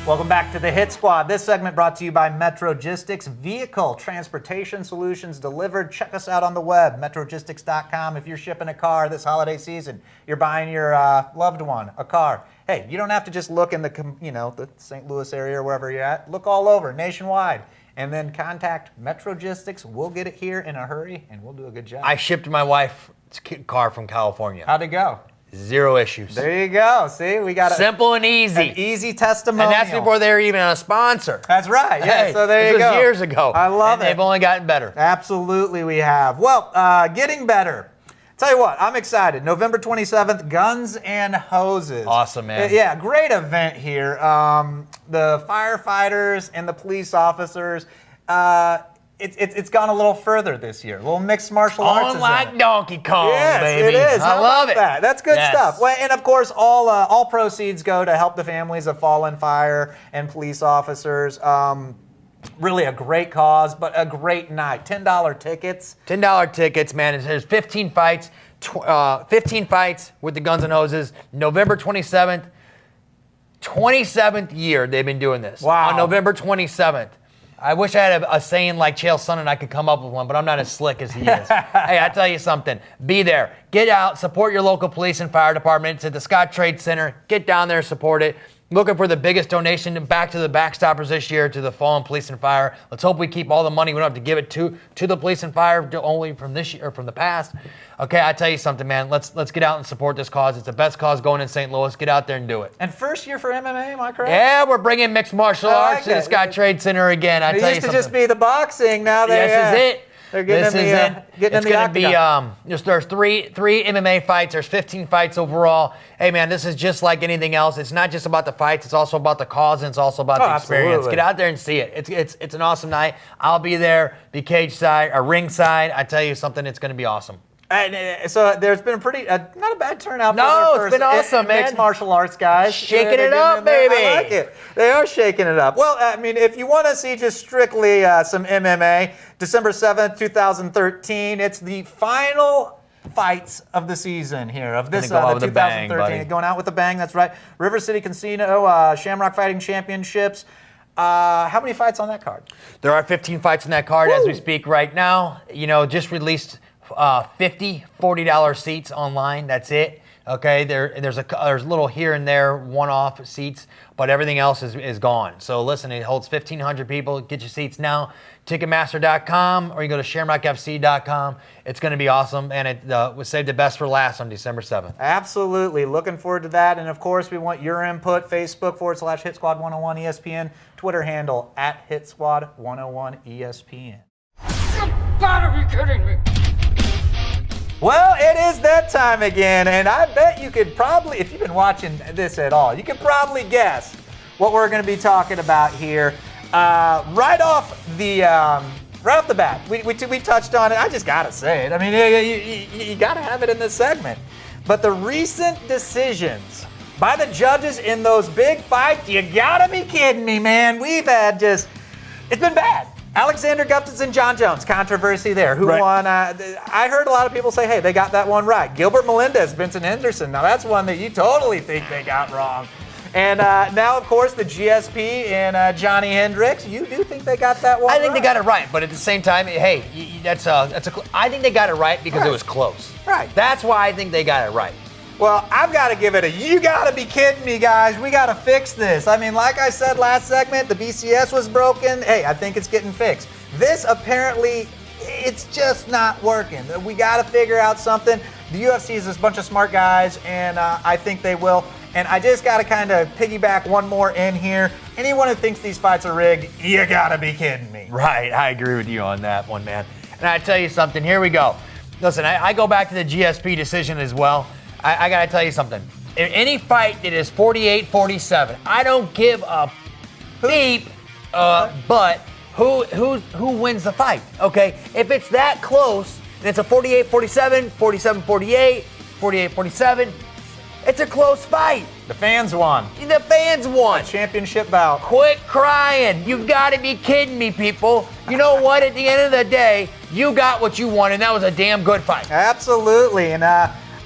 Welcome back to the Hit Squad. This segment brought to you by Metrogistics, vehicle transportation solutions delivered. Check us out on the web, metrogistics.com. If you're shipping a car this holiday season, you're buying your loved one a car. Hey, you don't have to just look in the St. Louis area or wherever you're at. Look all over, nationwide. And then contact Metrogistics. We'll get it here in a hurry, and we'll do a good job. I shipped my wife's car from California. How'd it go? 0 issues. There you go. See, we got simple and easy. An easy testimonial. And that's before they were even a sponsor. That's right. Yeah. Hey, so there you go. This was years ago. I love it. They've only gotten better. Absolutely, we have. Well, getting better. Tell you what, I'm excited. November 27th, Guns and Hoses. Awesome, man. Yeah, great event here. The firefighters and the police officers. It's gone a little further this year. A little mixed martial arts. Unlike Donkey Kong, yes, baby. It is. I love it. That's good stuff. Well, and of course, all proceeds go to help the families of fallen fire and police officers. Really a great cause, but a great night. $10 tickets. $10 tickets, man. There's 15 fights. 15 fights with the Guns and Hoses. November 27th. 27th year they've been doing this. Wow. On November 27th. I wish I had a saying like Chael Sonnen, I could come up with one, but I'm not as slick as he is. Hey, I tell you something. Be there. Get out. Support your local police and fire department. It's at the Scott Trade Center. Get down there, support it. Looking for the biggest donation back to the Backstoppers this year, to the fallen police and fire. Let's hope we keep all the money. We don't have to give it to the police and fire only from this year or from the past. Okay, I tell you something, man. Let's get out and support this cause. It's the best cause going in St. Louis. Get out there and do it. And first year for MMA, am I correct? Yeah, we're bringing mixed martial arts to the Scott Trade Center again. I tell you something. It used to just be the boxing. Now this is it. They're getting It's going to be, there's three MMA fights. There's 15 fights overall. Hey, man, this is just like anything else. It's not just about the fights. It's also about the cause, and it's also about the experience. Absolutely. Get out there and see it. It's an awesome night. I'll be there, be cage side or ring side. I tell you something, it's going to be awesome. And so there's been a pretty, not a bad turnout. No, for it's been awesome, man. Mixed martial arts guys. Shaking it up, baby. I like it. They are shaking it up. Well, I mean, if you want to see just strictly some MMA, December 7th, 2013, it's the final fights of the season here, of this, the 2013. Going out with a bang, that's right. River City Casino, Shamrock Fighting Championships. How many fights on that card? There are 15 fights on that card as we speak right now. You know, just released $40 seats online. That's it. Okay, there's a little here and there one-off seats, but everything else is gone. So listen, it holds 1,500 people. Get your seats now. Ticketmaster.com, or you go to shamrockfc.com. It's going to be awesome, and it was saved the best for last on December 7th. Absolutely. Looking forward to that. And of course, we want your input. Facebook.com/HitSquad101 ESPN. Twitter handle @HitSquad101 ESPN. You gotta be kidding me. Well, it is that time again, and I bet you could probably, if you've been watching this at all, you could probably guess what we're going to be talking about here. Right off the bat, we touched on it. I just got to say it. I mean, you got to have it in this segment. But the recent decisions by the judges in those big fights, you got to be kidding me, man. We've had it's been bad. Alexander Gustafsson, John Jones, controversy there. Who won? I heard a lot of people say, hey, they got that one right. Gilbert Melendez, Vincent Henderson. Now, that's one that you totally think they got wrong. And now, of course, the GSP and Johnny Hendricks. You do think they got that one I think they got it right, but at the same time, hey, I think they got it right because it was close. Right. That's why I think they got it right. Well, I've got to give it you got to be kidding me, guys. We got to fix this. I mean, like I said last segment, the BCS was broken. Hey, I think it's getting fixed. This apparently, it's just not working. We got to figure out something. The UFC is this bunch of smart guys, and I think they will. And I just got to kind of piggyback one more in here. Anyone who thinks these fights are rigged, you got to be kidding me. Right, I agree with you on that one, man. And I tell you something, here we go. Listen, I go back to the GSP decision as well. I got to tell you something. In any fight that is 48-47, I don't give a beep, but who wins the fight, okay? If it's that close, and it's a 48-47, 47-48, 48-47, it's a close fight. The fans won. The fans won. A championship bout. Quit Crying. You've got to be kidding me, people. You know what? At the end of the day, you got what you wanted, and that was a damn good fight. Absolutely. And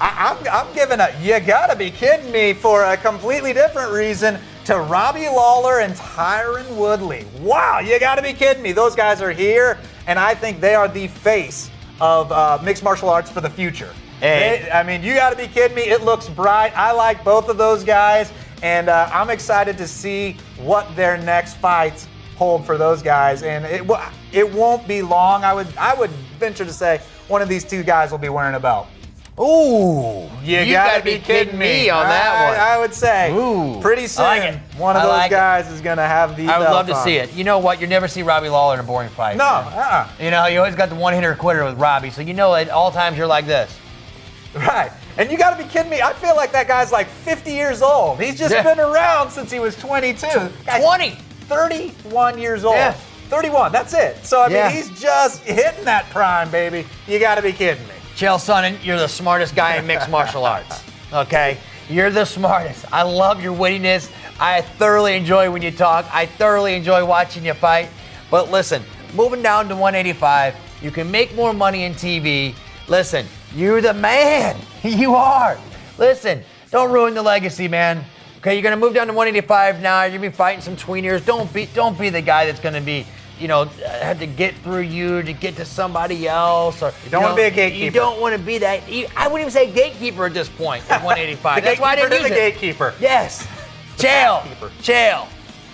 I'm giving you got to be kidding me for a completely different reason. to Robbie Lawler and Tyron Woodley. Wow, you got to be kidding me. Those guys are here, and I think they are the face of mixed martial arts for the future. Hey. I mean, you got to be kidding me. It looks bright. I like both of those guys, and I'm excited to see what their next fights hold for those guys. And it won't be long. I would venture to say one of these two guys will be wearing a belt. Ooh, You gotta be kidding me on that one. I would say Ooh, pretty soon I like it. one of I those like guys is gonna have the I would belt love to on. see it. You know what? You never see Robbie Lawler in a boring fight. No, You know, you always got the one-hitter quitter with Robbie, so you know at all times you're like this. Right. And you gotta be kidding me. I feel like that guy's like 50 years old. He's just been around since he was 22. Guy's 20. 31 years old. Yeah. 31, that's it. So, I mean, Yeah. he's just hitting that prime, baby. You gotta be kidding me. Chael Sonnen, you're the smartest guy in mixed martial arts. Okay? You're the smartest. I love your wittiness. I thoroughly enjoy when you talk. I thoroughly enjoy watching you fight. But listen, moving down to 185, you can make more money in TV. Listen, you're the man. You are. Listen, don't ruin the legacy, man. Okay, you're gonna move down to 185 now. You're gonna be fighting some tweeners. Don't be the guy that's gonna be, have to get through you to get to somebody else. Or You don't want to be a gatekeeper. You don't want to be that. I wouldn't even say gatekeeper at this point at 185. That's why I didn't use the it. gatekeeper. Yes. Chael.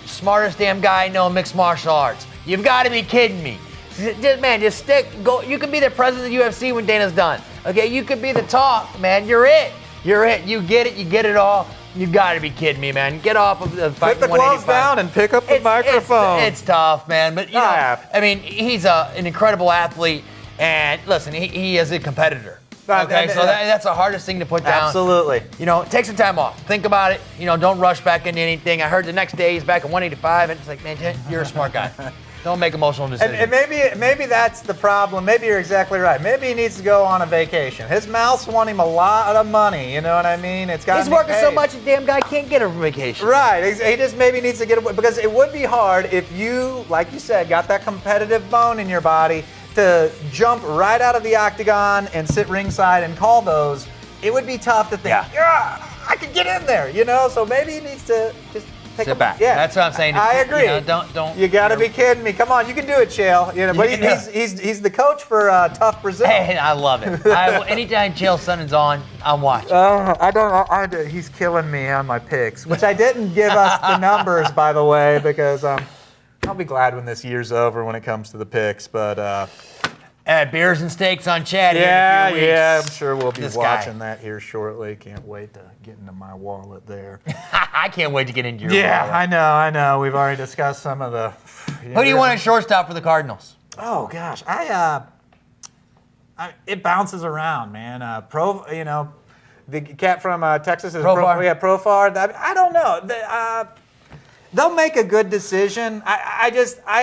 Smartest damn guy I know in mixed martial arts. You've got to be kidding me. Just stick. Go. You can be the president of the UFC when Dana's done. Okay, you could be the talk, man. You're it. You get it. You get it all. You got to be kidding me, man. Get off of the fight. Put the gloves down and pick up the microphone. It's tough, man. But I mean, he's an incredible athlete, and listen, he is a competitor. Okay, so that's the hardest thing to put down. Absolutely. Take some time off. Think about it. Don't rush back into anything. I heard the next day he's back at 185, and it's like, man, you're a smart guy. Don't make emotional decisions. And maybe that's the problem. Maybe you're exactly right. Maybe he needs to go on a vacation. His mouth's won him a lot of money. You know what I mean? He's working so much, the damn guy can't get a vacation. Right. He just maybe needs to get away, because it would be hard if you, like you said, got that competitive bone in your body to jump right out of the octagon and sit ringside and call those. It would be tough to think, yeah, I could get in there, So maybe he needs to just take Sit back. Yeah, that's what I'm saying. I agree. Don't. You got to be kidding me. Come on, you can do it, Chael. But he's the coach for Tough Brazil. Hey, I love it. Anytime Chael Sonnen's on, I'm watching. He's killing me on my picks, which I didn't give us the numbers, by the way, because I'll be glad when this year's over when it comes to the picks. But beers and steaks on Chad. yeah, here in a few weeks. yeah, I'm sure we'll be This watching guy. that here shortly. Can't wait to get into my wallet there. I can't wait to get into your Yeah, wallet. I know. We've already discussed some of the. Who do you want at shortstop for the Cardinals? Oh gosh, it bounces around, man. The cat from Texas is Profar. Profar. I don't know. They'll make a good decision. I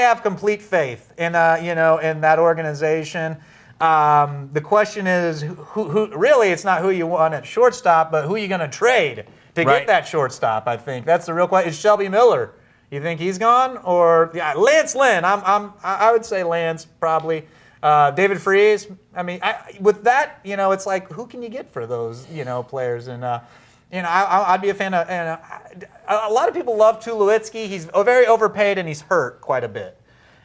have complete faith in in that organization. The question is who really, it's not who you want at shortstop, but who are you going to trade to get that shortstop? I think that's the real question. Is Shelby Miller? You think he's gone, or Lance Lynn? I would say Lance probably. David Freese. I mean, with that, it's like, who can you get for those players? And I'd be a fan of. And a lot of people love Tulowitzki. He's very overpaid and he's hurt quite a bit.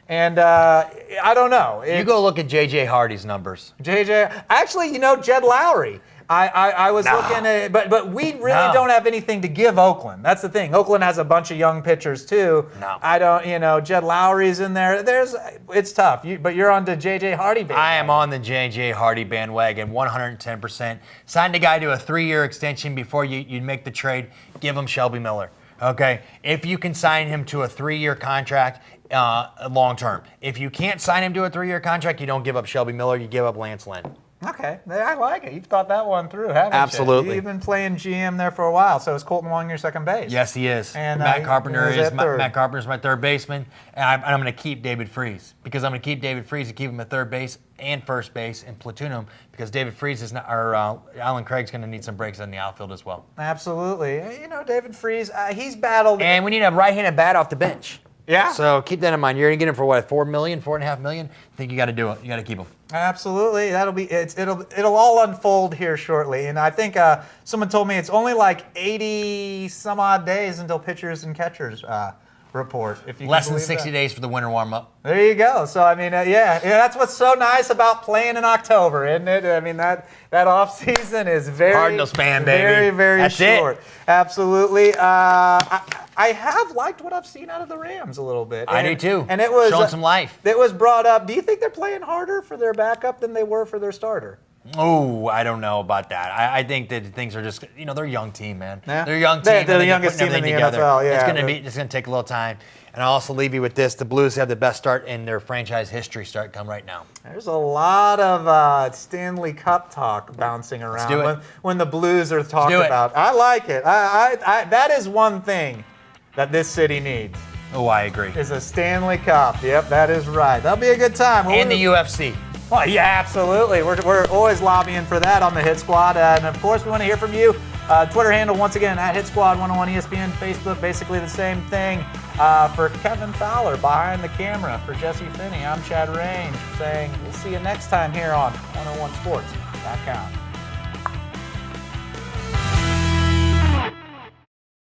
And I don't know. You go look at J.J. Hardy's numbers. Actually, Jed Lowry. I was looking at, but we really don't have anything to give Oakland. That's the thing. Oakland has a bunch of young pitchers too. No. I don't. Jed Lowry's in there. It's tough. But you're on the J.J. Hardy bandwagon. I am on the J.J. Hardy bandwagon, 110%. Sign the guy to a 3-year extension before you make the trade. Give him Shelby Miller. Okay, if you can sign him to a 3-year contract, long term. If you can't sign him to a 3-year contract, you don't give up Shelby Miller. You give up Lance Lynn. Okay, I like it. You've thought that one through, haven't Absolutely. you? You've been playing GM there for a while. So is Colton Wong your second base? Yes, he is. And Matt Carpenter is third. Matt Carpenter's my third baseman, and I'm going to keep David Freese because I'm going to keep David Freese and keep him at third base and first base and platoon him because David Freese is not, or Alan Craig's going to need some breaks in the outfield as well. Absolutely. David Freese, he's battled. And we need a right-handed bat off the bench. Yeah. So keep that in mind. You're gonna get him for what, $4 million, $4.5 million? I think you got to do it. You got to keep him. Absolutely. It'll all unfold here shortly. And I think someone told me it's only like 80 some odd days until pitchers and catchers report. If you Less can than believe 60 that. days for the winter warm-up. There you go. So I mean, yeah, that's what's so nice about playing in October, isn't it? I mean that off season is very Cardinals fan, baby. very, very That's short. it. Absolutely. I have liked what I've seen out of the Rams a little bit. I do too. And it was showing some life. It was brought up. Do you think they're playing harder for their backup than they were for their starter? Oh, I don't know about that. I think that things are just, they're a young team, man. Yeah. They're a young team. They're and the they're youngest putting team in everything the together. NFL, yeah. It's gonna take a little time. And I'll also leave you with this: the Blues have the best start in their franchise history. Come right now. There's a lot of Stanley Cup talk bouncing around do it. when the Blues are talked do it. about. I like it. I that is one thing that this city needs. Oh, I agree. Is a Stanley Cup. Yep, that is right. That'll be a good time. And the UFC. Well, yeah, absolutely. We're always lobbying for that on the Hit Squad. And of course, we want to hear from you. Twitter handle, once again, at Hit Squad 101 ESPN. Facebook, basically the same thing. For Kevin Fowler behind the camera, for Jesse Finney, I'm Chad Range saying we'll see you next time here on 101sports.com.